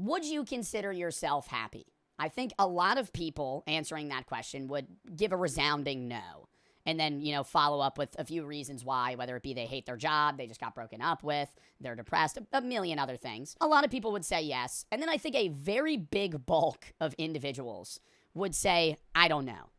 Would you consider yourself happy? I think a lot of people answering that question would give a resounding no. And then, follow up with a few reasons why, whether it be they hate their job, they just got broken up with, they're depressed, a million other things. A lot of people would say yes. And then I think a very big bulk of individuals would say, I don't know,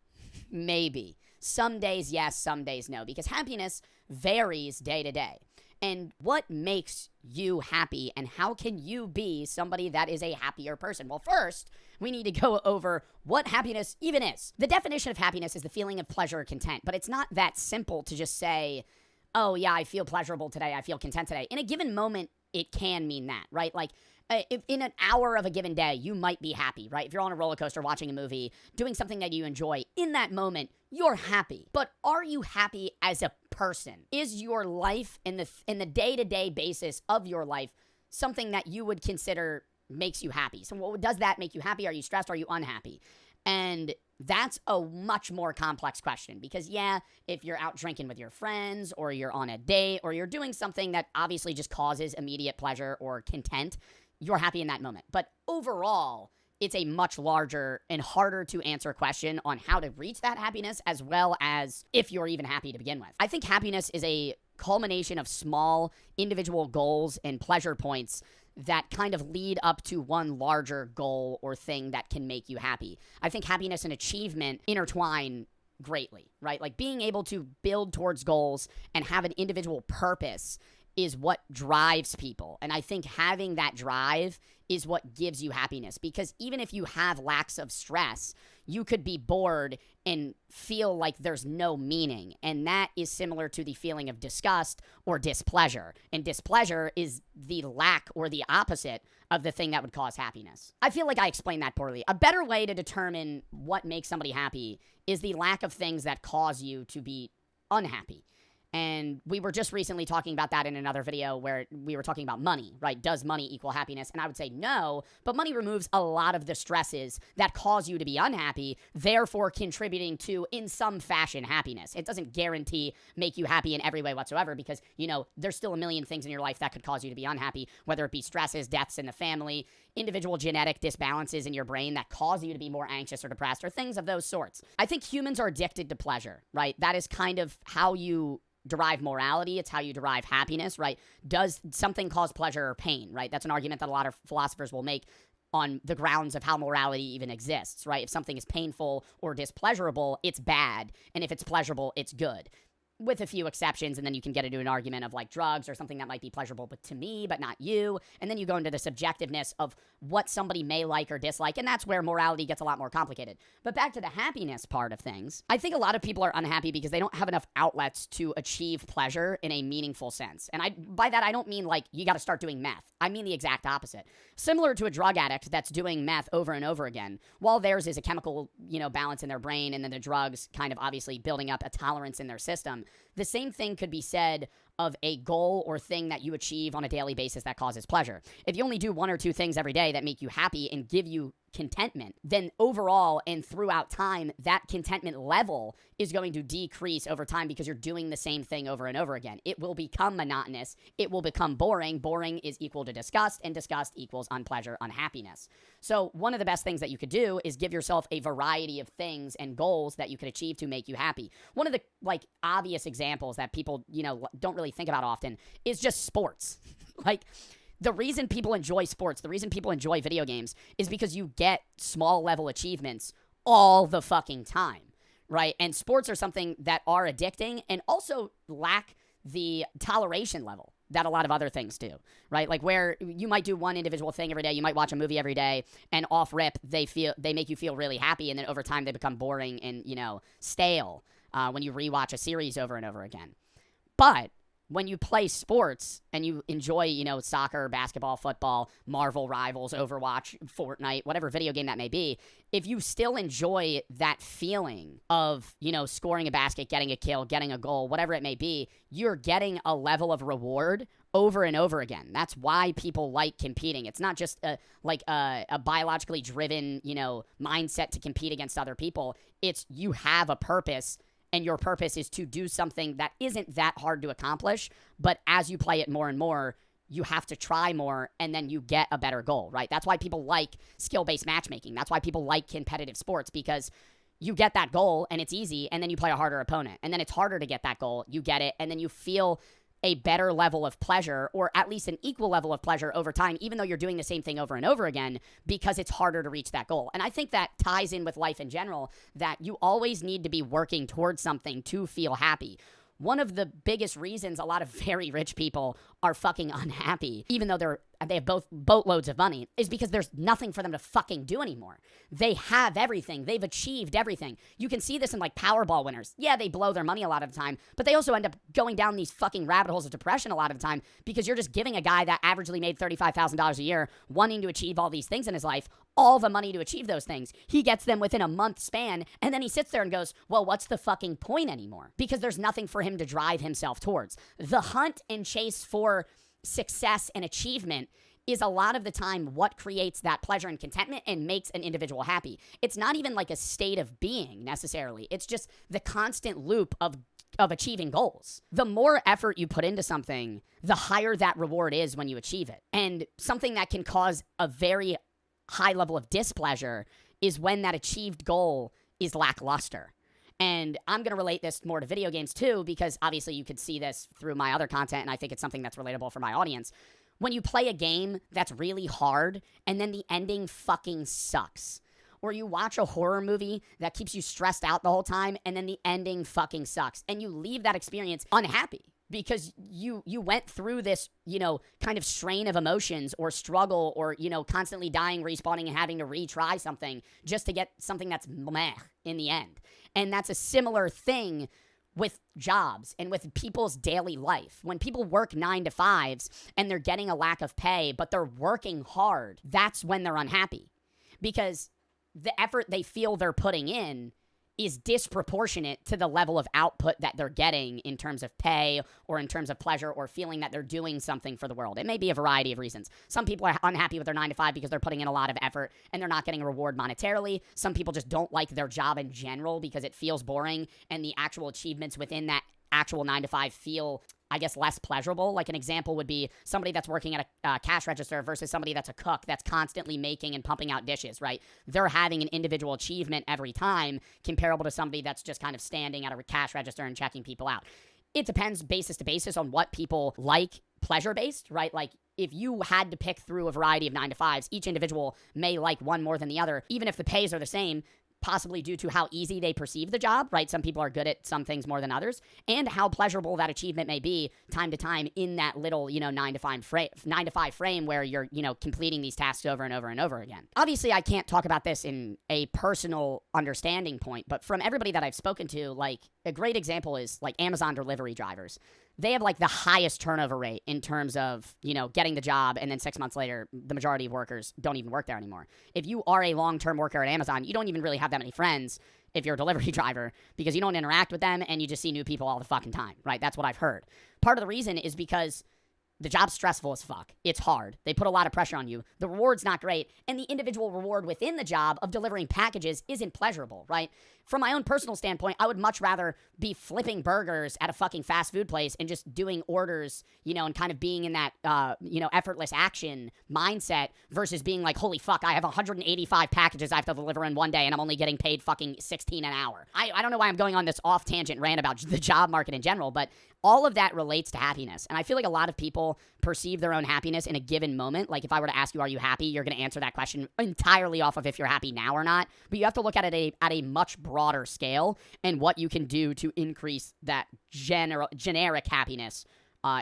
maybe. Some days yes, some days no, because happiness varies day to day. And what makes you happy, and how can you be somebody that is a happier person? Well, first, we need to go over what happiness even is. The definition of happiness is the feeling of pleasure or content, but it's not that simple to just say, oh yeah, I feel pleasurable today, I feel content today. In a given moment, it can mean that, right? Like, if in an hour of a given day, you might be happy, right? If you're on a roller coaster watching a movie, doing something that you enjoy, in that moment, you're happy. But are you happy as a person? Is your life in the day-to-day basis of your life something that you would consider makes you happy? So does that make you happy? Are you stressed? Are you unhappy? And that's a much more complex question because, yeah, if you're out drinking with your friends or you're on a date or you're doing something that obviously just causes immediate pleasure or content, you're happy in that moment. But overall, it's a much larger and harder to answer question on how to reach that happiness, as well as if you're even happy to begin with. I think happiness is a culmination of small individual goals and pleasure points that kind of lead up to one larger goal or thing that can make you happy. I think happiness and achievement intertwine greatly, right? Like being able to build towards goals and have an individual purpose is what drives people. And I think having that drive is what gives you happiness, because even if you have lacks of stress, you could be bored and feel like there's no meaning. And that is similar to the feeling of disgust or displeasure. And displeasure is the lack or the opposite of the thing that would cause happiness. I feel like I explained that poorly. A better way to determine what makes somebody happy is the lack of things that cause you to be unhappy. And we were just recently talking about that in another video where we were talking about money, right? Does money equal happiness? And I would say no, but money removes a lot of the stresses that cause you to be unhappy, therefore contributing to, in some fashion, happiness. It doesn't guarantee make you happy in every way whatsoever because, there's still a million things in your life that could cause you to be unhappy, whether it be stresses, deaths in the family, individual genetic disbalances in your brain that cause you to be more anxious or depressed, or things of those sorts. I think humans are addicted to pleasure, right? That is kind of how you derive morality. It's how you derive happiness, right? Does something cause pleasure or pain, right? That's an argument that a lot of philosophers will make on the grounds of how morality even exists, right? If something is painful or displeasurable, it's bad. And if it's pleasurable, it's good. With a few exceptions, and then you can get into an argument of like drugs or something that might be pleasurable but to me, but not you. And then you go into the subjectiveness of what somebody may like or dislike, and that's where morality gets a lot more complicated. But back to the happiness part of things, I think a lot of people are unhappy because they don't have enough outlets to achieve pleasure in a meaningful sense. And by that, I don't mean like you got to start doing meth. I mean the exact opposite. Similar to a drug addict that's doing meth over and over again, while theirs is a chemical, balance in their brain, and then the drugs kind of obviously building up a tolerance in their system, the same thing could be said of a goal or thing that you achieve on a daily basis that causes pleasure. If you only do one or two things every day that make you happy and give you contentment, then overall and throughout time, that contentment level is going to decrease over time because you're doing the same thing over and over again. It will become monotonous. It will become boring. Boring is equal to disgust, and disgust equals unpleasure, unhappiness. So one of the best things that you could do is give yourself a variety of things and goals that you could achieve to make you happy. One of the obvious examples that people, don't really think about often is just sports. The reason people enjoy sports, the reason people enjoy video games is because you get small level achievements all the fucking time, right? And sports are something that are addicting and also lack the toleration level that a lot of other things do, right? Like where you might do one individual thing every day, you might watch a movie every day, and off rip, they make you feel really happy, and then over time they become boring and, stale when you rewatch a series over and over again. But when you play sports and you enjoy, soccer, basketball, football, Marvel Rivals, Overwatch, Fortnite, whatever video game that may be, if you still enjoy that feeling of, scoring a basket, getting a kill, getting a goal, whatever it may be, you're getting a level of reward over and over again. That's why people like competing. It's not just a biologically driven, mindset to compete against other people. It's you have a purpose, and your purpose is to do something that isn't that hard to accomplish, but as you play it more and more, you have to try more and then you get a better goal, right? That's why people like skill-based matchmaking. That's why people like competitive sports, because you get that goal and it's easy, and then you play a harder opponent. And then it's harder to get that goal. You get it, and then you feel a better level of pleasure, or at least an equal level of pleasure over time, even though you're doing the same thing over and over again, because it's harder to reach that goal. And I think that ties in with life in general, that you always need to be working towards something to feel happy. One of the biggest reasons a lot of very rich people are fucking unhappy, even though they have both boatloads of money, is because there's nothing for them to fucking do anymore. They have everything. They've achieved everything. You can see this in like Powerball winners. Yeah, they blow their money a lot of the time, but they also end up going down these fucking rabbit holes of depression a lot of the time, because you're just giving a guy that averagely made $35,000 a year, wanting to achieve all these things in his life, all the money to achieve those things. He gets them within a month span, and then he sits there and goes, well, what's the fucking point anymore? Because there's nothing for him to drive himself towards. The hunt and chase for success and achievement is a lot of the time what creates that pleasure and contentment and makes an individual happy. It's not even like a state of being necessarily. It's just the constant loop of achieving goals. The more effort you put into something, the higher that reward is when you achieve it. And something that can cause a very high level of displeasure is when that achieved goal is lackluster. And I'm going to relate this more to video games too, because obviously you could see this through my other content, and I think it's something that's relatable for my audience. When you play a game that's really hard and then the ending fucking sucks, or you watch a horror movie that keeps you stressed out the whole time and then the ending fucking sucks, and you leave that experience unhappy because you went through this, kind of strain of emotions or struggle or, constantly dying, respawning, and having to retry something just to get something that's meh in the end. And that's a similar thing with jobs and with people's daily life. When people work 9 to 5s and they're getting a lack of pay, but they're working hard, that's when they're unhappy, because the effort they feel they're putting in is disproportionate to the level of output that they're getting in terms of pay or in terms of pleasure or feeling that they're doing something for the world. It may be a variety of reasons. Some people are unhappy with their 9 to 5 because they're putting in a lot of effort and they're not getting a reward monetarily. Some people just don't like their job in general because it feels boring and the actual achievements within that actual 9 to 5 feel, I guess, less pleasurable. Like an example would be somebody that's working at a cash register versus somebody that's a cook that's constantly making and pumping out dishes, right? They're having an individual achievement every time comparable to somebody that's just kind of standing at a cash register and checking people out. It depends basis to basis on what people like pleasure-based, right? Like if you had to pick through a variety of 9 to 5s, each individual may like one more than the other, even if the pays are the same, possibly due to how easy they perceive the job, right? Some people are good at some things more than others, and how pleasurable that achievement may be time to time in that little, 9 to 5 frame where you're, completing these tasks over and over and over again. Obviously, I can't talk about this in a personal understanding point, but from everybody that I've spoken to, like a great example is like Amazon delivery drivers. They have like the highest turnover rate in terms of, getting the job, and then 6 months later, the majority of workers don't even work there anymore. If you are a long-term worker at Amazon, you don't even really have that many friends if you're a delivery driver, because you don't interact with them and you just see new people all the fucking time, right? That's what I've heard. Part of the reason is because the job's stressful as fuck. It's hard. They put a lot of pressure on you. The reward's not great. And the individual reward within the job of delivering packages isn't pleasurable, right? From my own personal standpoint, I would much rather be flipping burgers at a fucking fast food place and just doing orders, and kind of being in that, effortless action mindset versus being like, holy fuck, I have 185 packages I have to deliver in one day and I'm only getting paid fucking $16 an hour. I don't know why I'm going on this off tangent rant about the job market in general, but all of that relates to happiness. And I feel like a lot of people perceive their own happiness in a given moment. Like if I were to ask you, are you happy? You're going to answer that question entirely off of if you're happy now or not. But you have to look at it at a much broader scale and what you can do to increase that generic happiness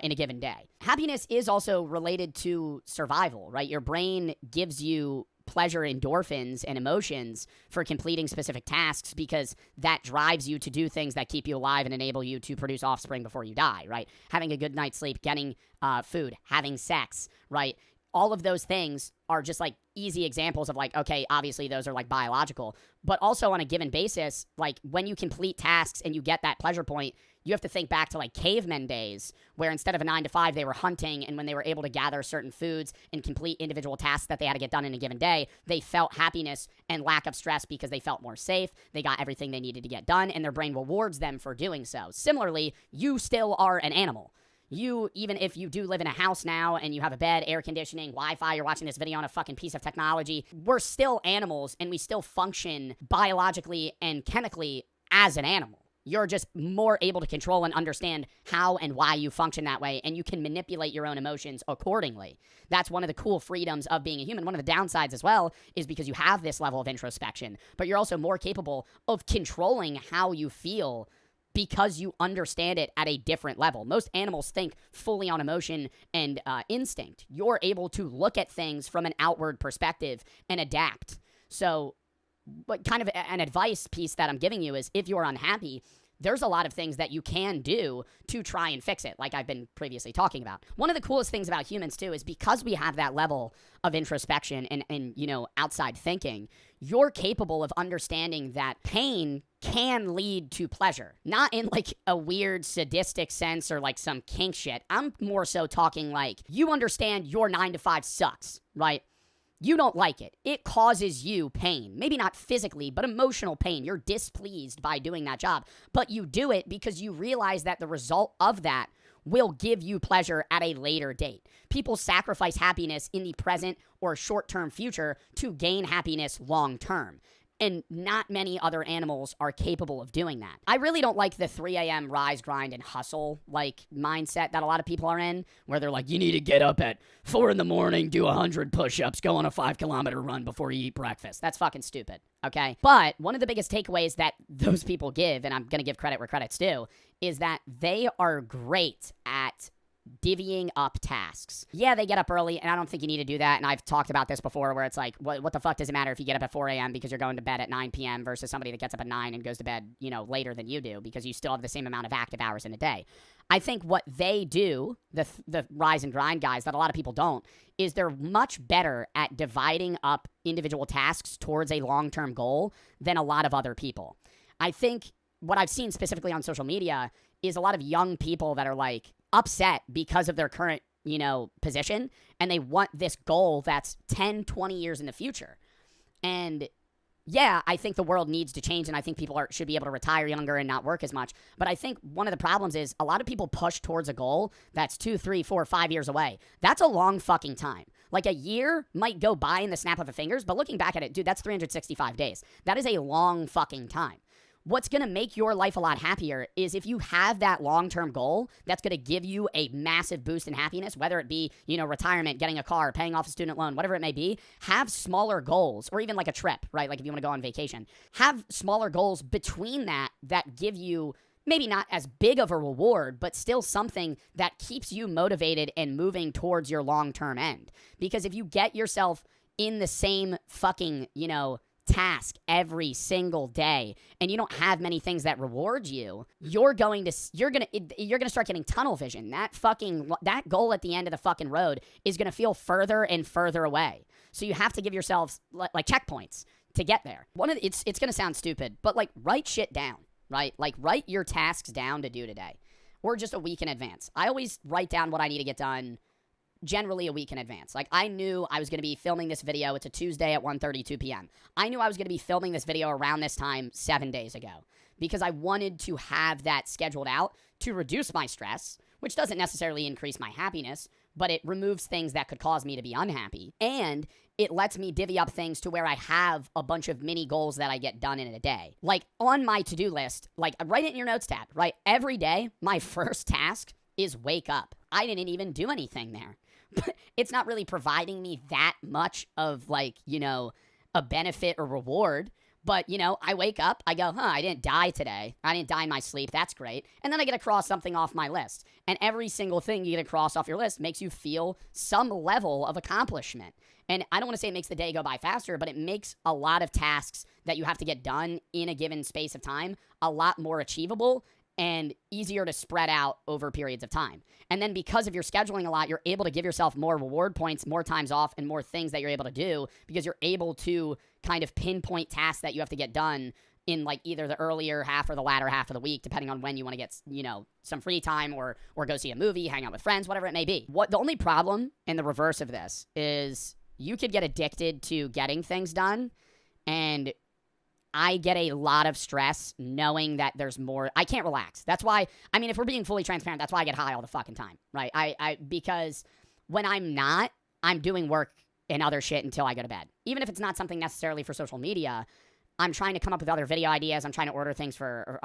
in a given day. Happiness is also related to survival, right? Your brain gives you pleasure endorphins and emotions for completing specific tasks because that drives you to do things that keep you alive and enable you to produce offspring before you die, right? Having a good night's sleep, getting food, having sex, right? All of those things are just like easy examples of like, okay, obviously those are like biological, but also on a given basis, like when you complete tasks and you get that pleasure point, you have to think back to like cavemen days where instead of a 9 to 5, they were hunting, and when they were able to gather certain foods and complete individual tasks that they had to get done in a given day, they felt happiness and lack of stress because they felt more safe. They got everything they needed to get done, and their brain rewards them for doing so. Similarly, you still are an animal. even if you do live in a house now and you have a bed, air conditioning, Wi-Fi, you're watching this video on a fucking piece of technology, we're still animals and we still function biologically and chemically as an animal. You're just more able to control and understand how and why you function that way, and you can manipulate your own emotions accordingly. That's one of the cool freedoms of being a human. One of the downsides as well is because you have this level of introspection, but you're also more capable of controlling how you feel because you understand it at a different level. Most animals think fully on emotion and instinct. You're able to look at things from an outward perspective and adapt. So, but kind of an advice piece that I'm giving you is if you're unhappy, there's a lot of things that you can do to try and fix it, like I've been previously talking about. One of the coolest things about humans, too, is because we have that level of introspection and outside thinking, you're capable of understanding that pain can lead to pleasure. Not in, like, a weird sadistic sense or, like, some kink shit. I'm more so talking, like, you understand your 9 to 5 sucks, right? You don't like it. It causes you pain. Maybe not physically, but emotional pain. You're displeased by doing that job. But you do it because you realize that the result of that will give you pleasure at a later date. People sacrifice happiness in the present or short-term future to gain happiness long-term. And not many other animals are capable of doing that. I really don't like the 3 a.m. rise, grind, and hustle like mindset that a lot of people are in, where they're like, you need to get up at 4 in the morning, do 100 push-ups, go on a 5-kilometer run before you eat breakfast. That's fucking stupid, okay? But one of the biggest takeaways that those people give, and I'm going to give credit where credit's due, is that they are great at divvying up tasks. Yeah, they get up early, and I don't think you need to do that, and I've talked about this before, where it's like, what the fuck does it matter if you get up at 4 a.m. because you're going to bed at 9 p.m. versus somebody that gets up at 9 and goes to bed, later than you do, because you still have the same amount of active hours in a day. I think what they do, the rise and grind guys that a lot of people don't, is they're much better at dividing up individual tasks towards a long-term goal than a lot of other people. I think what I've seen specifically on social media is a lot of young people that are like upset because of their current, position, and they want this goal that's 10, 20 years in the future. And yeah, I think the world needs to change, and I think people should be able to retire younger and not work as much. But I think one of the problems is a lot of people push towards a goal that's 2, 3, 4, 5 years away. That's a long fucking time. Like a year might go by in the snap of the fingers, but looking back at it, dude, that's 365 days. That is a long fucking time. What's going to make your life a lot happier is if you have that long-term goal that's going to give you a massive boost in happiness, whether it be, retirement, getting a car, paying off a student loan, whatever it may be. Have smaller goals, or even like a trip, right? Like if you want to go on vacation. Have smaller goals between that give you maybe not as big of a reward, but still something that keeps you motivated and moving towards your long-term end. Because if you get yourself in the same fucking, task every single day and you don't have many things that reward you, you're gonna start getting tunnel vision. That goal at the end of the fucking road is gonna feel further and further away. So you have to give yourselves like checkpoints to get there. It's gonna sound stupid, but like write shit down, right? Like write your tasks down to do today, or just a week in advance. I always write down what I need to get done generally a week in advance. Like, I knew I was going to be filming this video. It's a Tuesday at 1:32 p.m. I knew I was going to be filming this video around this time 7 days ago because I wanted to have that scheduled out to reduce my stress, which doesn't necessarily increase my happiness, but it removes things that could cause me to be unhappy. And it lets me divvy up things to where I have a bunch of mini goals that I get done in a day. Like, on my to-do list, like, write it in your notes tab, right? Every day, my first task is wake up. I didn't even do anything there. But it's not really providing me that much of, like, a benefit or reward. But, I wake up, I go, I didn't die today. I didn't die in my sleep. That's great. And then I get to cross something off my list. And every single thing you get to cross off your list makes you feel some level of accomplishment. And I don't want to say it makes the day go by faster, but it makes a lot of tasks that you have to get done in a given space of time a lot more achievable and easier to spread out over periods of time. And then because of your scheduling a lot, you're able to give yourself more reward points, more times off, and more things that you're able to do because you're able to kind of pinpoint tasks that you have to get done in like either the earlier half or the latter half of the week, depending on when you want to get, some free time or go see a movie, hang out with friends, whatever it may be. The only problem in the reverse of this is you could get addicted to getting things done, and I get a lot of stress knowing that there's more. I can't relax. That's why, I mean, if we're being fully transparent, that's why I get high all the fucking time, right? Because when I'm not, I'm doing work and other shit until I go to bed. Even if it's not something necessarily for social media, I'm trying to come up with other video ideas. I'm trying to order things for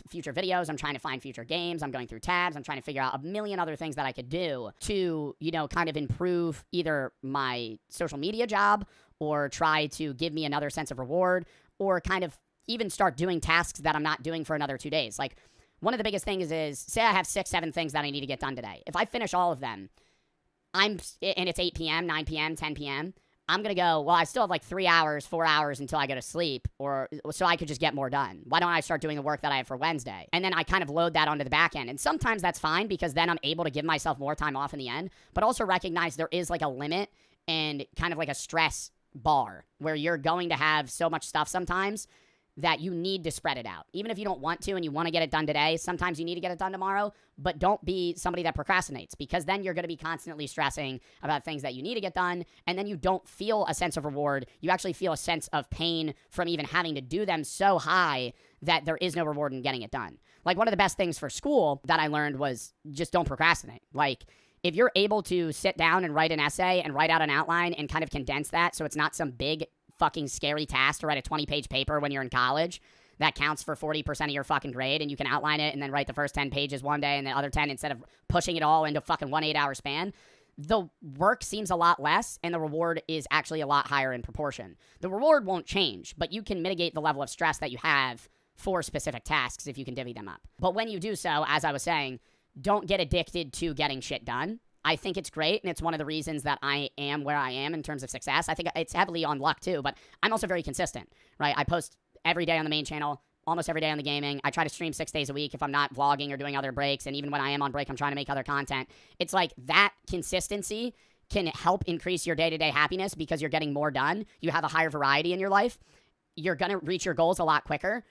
future videos. I'm trying to find future games. I'm going through tabs. I'm trying to figure out a million other things that I could do to, kind of improve either my social media job or try to give me another sense of reward or kind of even start doing tasks that I'm not doing for another 2 days. Like, one of the biggest things is, say I have 6, 7 things that I need to get done today. If I finish all of them, and it's 8 p.m., 9 p.m., 10 p.m., I'm going to go, well, I still have like 3 hours, 4 hours until I go to sleep, or so I could just get more done. Why don't I start doing the work that I have for Wednesday? And then I kind of load that onto the back end. And sometimes that's fine because then I'm able to give myself more time off in the end, but also recognize there is like a limit and kind of like a stress bar where you're going to have so much stuff sometimes that you need to spread it out. Even if you don't want to and you want to get it done today, sometimes you need to get it done tomorrow, but don't be somebody that procrastinates because then you're going to be constantly stressing about things that you need to get done, and then you don't feel a sense of reward. You actually feel a sense of pain from even having to do them so high that there is no reward in getting it done. Like, one of the best things for school that I learned was just don't procrastinate. Like, if you're able to sit down and write an essay and write out an outline and kind of condense that so it's not some big fucking scary task to write a 20-page paper when you're in college that counts for 40% of your fucking grade, and you can outline it and then write the first 10 pages one day and the other 10 instead of pushing it all into fucking 1 8-hour span, the work seems a lot less and the reward is actually a lot higher in proportion. The reward won't change, but you can mitigate the level of stress that you have for specific tasks if you can divvy them up. But when you do so, as I was saying, don't get addicted to getting shit done. I think it's great, and it's one of the reasons that I am where I am in terms of success. I think it's heavily on luck, too, but I'm also very consistent, right? I post every day on the main channel, almost every day on the gaming. I try to stream 6 days a week if I'm not vlogging or doing other breaks, and even when I am on break, I'm trying to make other content. It's like that consistency can help increase your day-to-day happiness because you're getting more done. You have a higher variety in your life. You're going to reach your goals a lot quicker.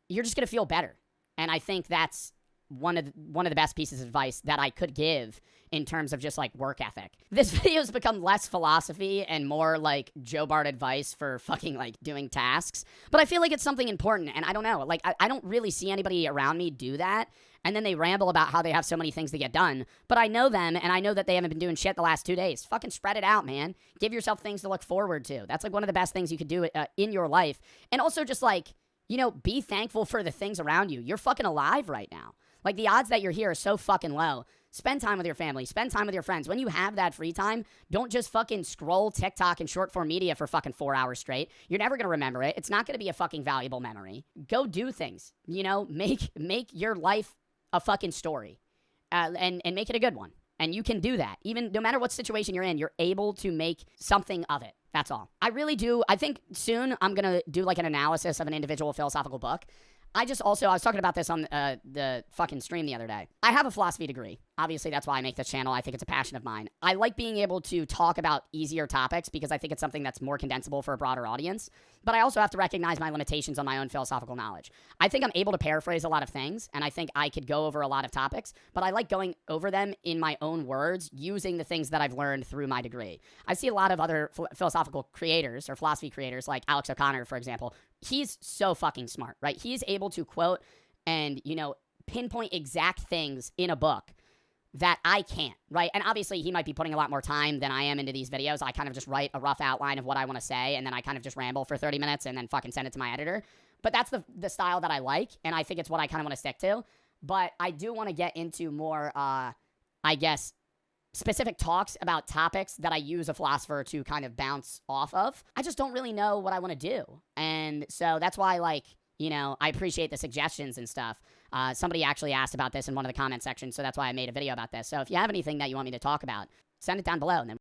You're just going to feel better, and I think that's one of the best pieces of advice that I could give in terms of just like work ethic. This video has become less philosophy and more like Joe Bart advice for fucking like doing tasks, but I feel like it's something important, and I don't know, like I don't really see anybody around me do that, and then they ramble about how they have so many things to get done, but I know them, and I know that they haven't been doing shit the last 2 days. Fucking spread it out, man. Give yourself things to look forward to. That's like one of the best things you could do in your life, and also just like, be thankful for the things around you. You're fucking alive right now. Like, the odds that you're here are so fucking low. Spend time with your family. Spend time with your friends. When you have that free time, don't just fucking scroll TikTok and short form media for fucking 4 hours straight. You're never going to remember it. It's not going to be a fucking valuable memory. Go do things. Make your life a fucking story and make it a good one. And you can do that. Even no matter what situation you're in, you're able to make something of it. That's all. I really do. I think soon I'm going to do like an analysis of an individual philosophical book. I was talking about this on the fucking stream the other day. I have a philosophy degree. Obviously, that's why I make this channel. I think it's a passion of mine. I like being able to talk about easier topics because I think it's something that's more condensable for a broader audience. But I also have to recognize my limitations on my own philosophical knowledge. I think I'm able to paraphrase a lot of things, and I think I could go over a lot of topics, but I like going over them in my own words using the things that I've learned through my degree. I see a lot of other philosophical creators or philosophy creators like Alex O'Connor, for example. He's so fucking smart, right? He's able to quote and, pinpoint exact things in a book that I can't, right? And obviously, he might be putting a lot more time than I am into these videos. I kind of just write a rough outline of what I want to say, and then I kind of just ramble for 30 minutes and then fucking send it to my editor. But that's the style that I like, and I think it's what I kind of want to stick to. But I do want to get into more, specific talks about topics that I use a philosopher to kind of bounce off of. I just don't really know what I want to do. And so that's why, I appreciate the suggestions and stuff. Somebody actually asked about this in one of the comment sections, so that's why I made a video about this. So if you have anything that you want me to talk about, send it down below, and then